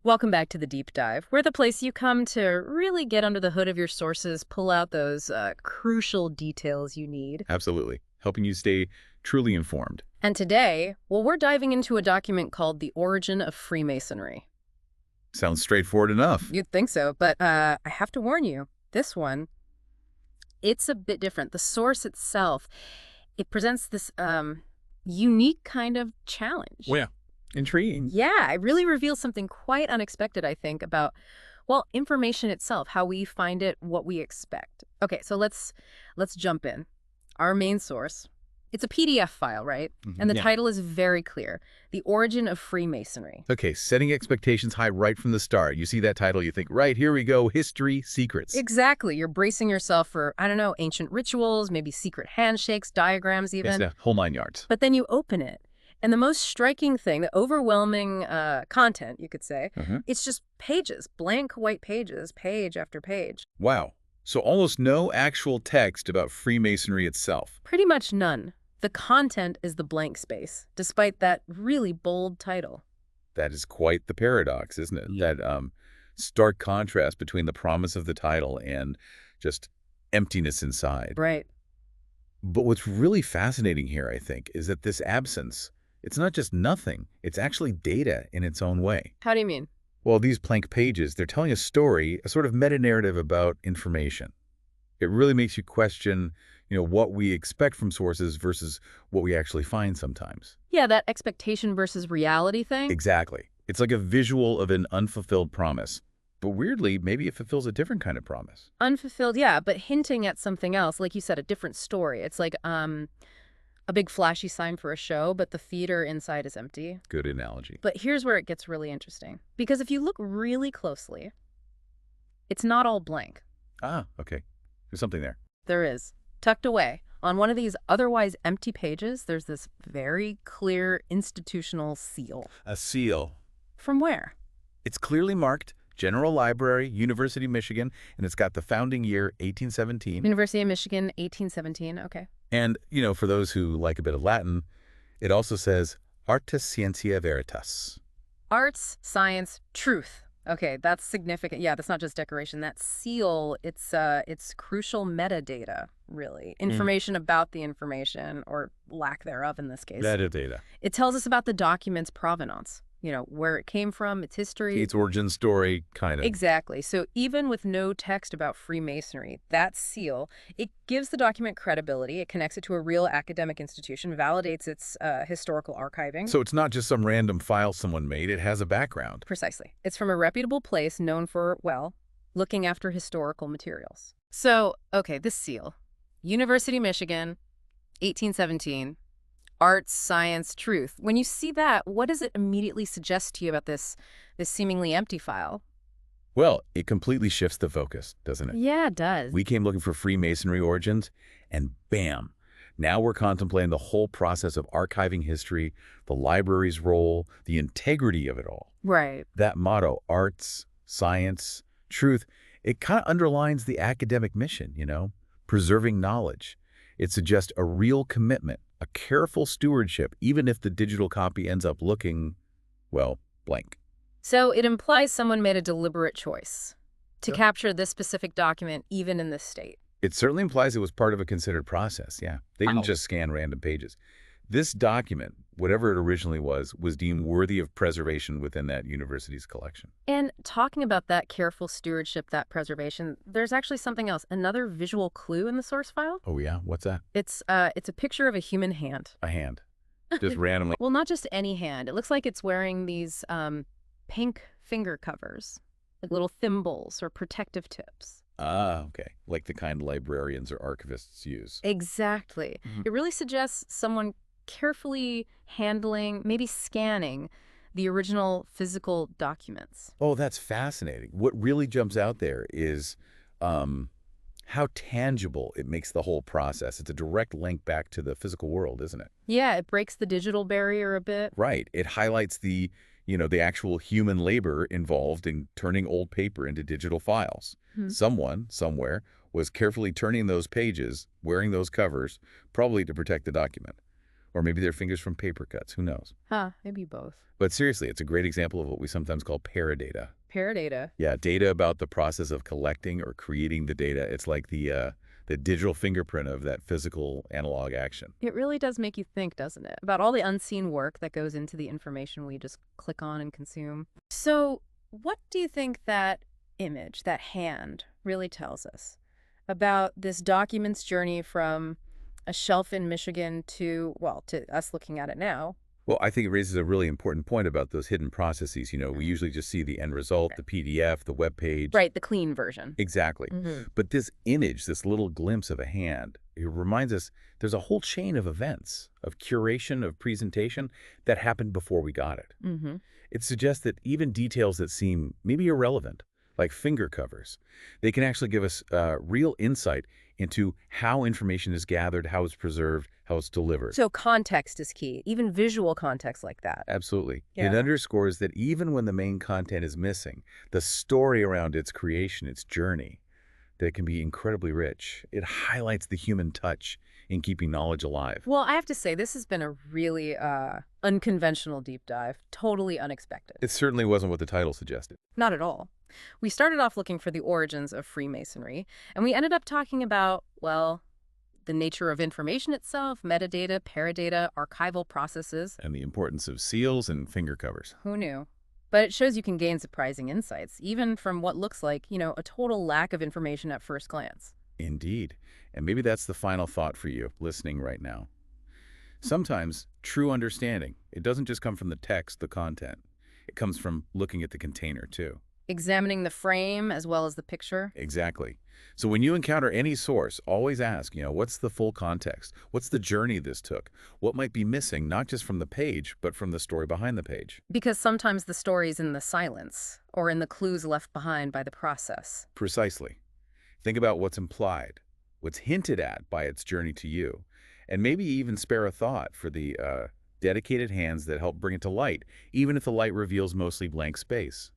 Welcome back to the Deep Dive. We're the place you come to really get under the hood of your sources, pull out those crucial details you need. Absolutely. Helping you stay truly informed. And today, well, we're diving into a document called The Origin of Freemasonry. Sounds straightforward enough. You'd think so, but I have to warn you, this one, it's a bit different. The source itself, it presents this unique kind of challenge. Well, yeah. Intriguing. Yeah, it really reveals something quite unexpected, I think, about, well, information itself, how we find it, what we expect. Okay, so let's jump in. Our main source, it's a PDF file, right? And the title is very clear, The Origin of Freemasonry. Okay, setting expectations high right from the start. You see that title, you think, right, here we go, history, secrets. Exactly. You're bracing yourself for, I don't know, ancient rituals, maybe secret handshakes, diagrams even. Yes, the whole 9 yards. But then you open it. And the most striking thing, the overwhelming content, you could say, it's just pages, blank white pages, page after page. Wow. So almost no actual text about Freemasonry itself. Pretty much none. The content is the blank space, despite that really bold title. That is quite the paradox, isn't it? Yeah. That stark contrast between the promise of the title and just emptiness inside. Right. But what's really fascinating here, I think, is that this absence, it's not just nothing. It's actually data in its own way. How do you mean? Well, these blank pages, they're telling a story, a sort of meta-narrative about information. It really makes you question, what we expect from sources versus what we actually find sometimes. Yeah, that expectation versus reality thing? Exactly. It's like a visual of an unfulfilled promise. But weirdly, maybe it fulfills a different kind of promise. Unfulfilled, yeah, but hinting at something else. Like you said, a different story. It's like a big flashy sign for a show, but the theater inside is empty. Good analogy. But here's where it gets really interesting. Because if you look really closely, it's not all blank. Ah, okay. There's something there. There is. Tucked away. On one of these otherwise empty pages, there's this very clear institutional seal. A seal. From where? It's clearly marked General Library, University of Michigan, and it's got the founding year, 1817. University of Michigan, 1817. Okay. And, for those who like a bit of Latin, it also says Artis Scientia Veritas. Arts, science, truth. Okay, that's significant. Yeah, that's not just decoration. That seal, it's crucial metadata, really. Information about the information, or lack thereof in this case. Metadata. It tells us about the document's provenance. Where it came from, its history. Its origin story, kind of. Exactly. So even with no text about Freemasonry, that seal, it gives the document credibility. It connects it to a real academic institution, validates its historical archiving. So it's not just some random file someone made. It has a background. Precisely. It's from a reputable place known for, well, looking after historical materials. So, okay, this seal. University of Michigan, 1817. Arts, science, truth. When you see that, what does it immediately suggest to you about this seemingly empty file? Well, it completely shifts the focus, doesn't it? Yeah, it does. We came looking for Freemasonry origins, and bam! Now we're contemplating the whole process of archiving history, the library's role, the integrity of it all. Right. That motto, arts, science, truth, it kind of underlines the academic mission, preserving knowledge. It suggests a real commitment, a careful stewardship, even if the digital copy ends up looking, well, blank. So it implies someone made a deliberate choice to capture this specific document, even in this state. It certainly implies it was part of a considered process, yeah. They didn't just scan random pages. This document, whatever it originally was deemed worthy of preservation within that university's collection. And talking about that careful stewardship, that preservation, there's actually something else, another visual clue in the source file. Oh yeah? What's that? It's a picture of a human hand. A hand. Just randomly. Well, not just any hand. It looks like it's wearing these pink finger covers, like little thimbles or protective tips. Ah, okay. Like the kind librarians or archivists use. Exactly. It really suggests someone carefully handling, maybe scanning, the original physical documents. Oh, that's fascinating. What really jumps out there is how tangible it makes the whole process. It's a direct link back to the physical world, isn't it? Yeah, it breaks the digital barrier a bit. Right. It highlights the actual human labor involved in turning old paper into digital files. Someone, somewhere, was carefully turning those pages, wearing those covers, probably to protect the document. Or maybe their fingers from paper cuts, who knows? Huh, maybe both. But seriously, it's a great example of what we sometimes call paradata. Paradata. Yeah, data about the process of collecting or creating the data. It's like the digital fingerprint of that physical analog action. It really does make you think, doesn't it? About all the unseen work that goes into the information we just click on and consume. So what do you think that image, that hand, really tells us about this document's journey from a shelf in Michigan to, well, to us looking at it now? Well, I think it raises a really important point about those hidden processes. We usually just see the end result, the PDF, the web page. Right, the clean version. Exactly. But this image, this little glimpse of a hand, it reminds us there's a whole chain of events, of curation, of presentation that happened before we got it. It suggests that even details that seem maybe irrelevant, like finger covers, they can actually give us real insight into how information is gathered, how it's preserved, how it's delivered. So context is key, even visual context like that. Absolutely. Yeah. It underscores that even when the main content is missing, the story around its creation, its journey, that can be incredibly rich. It highlights the human touch in keeping knowledge alive. Well, I have to say, this has been a really unconventional deep dive, totally unexpected. It certainly wasn't what the title suggested. Not at all. We started off looking for the origins of Freemasonry, and we ended up talking about, well, the nature of information itself, metadata, paradata, archival processes. And the importance of seals and finger covers. Who knew? But it shows you can gain surprising insights, even from what looks like, a total lack of information at first glance. Indeed. And maybe that's the final thought for you listening right now. Sometimes true understanding, it doesn't just come from the text, the content. It comes from looking at the container too. Examining the frame as well as the picture. Exactly. So when you encounter any source, always ask, what's the full context? What's the journey this took? What might be missing, not just from the page, but from the story behind the page? Because sometimes the story's in the silence or in the clues left behind by the process. Precisely. Think about what's implied, what's hinted at by its journey to you, and maybe even spare a thought for the dedicated hands that help bring it to light, even if the light reveals mostly blank space.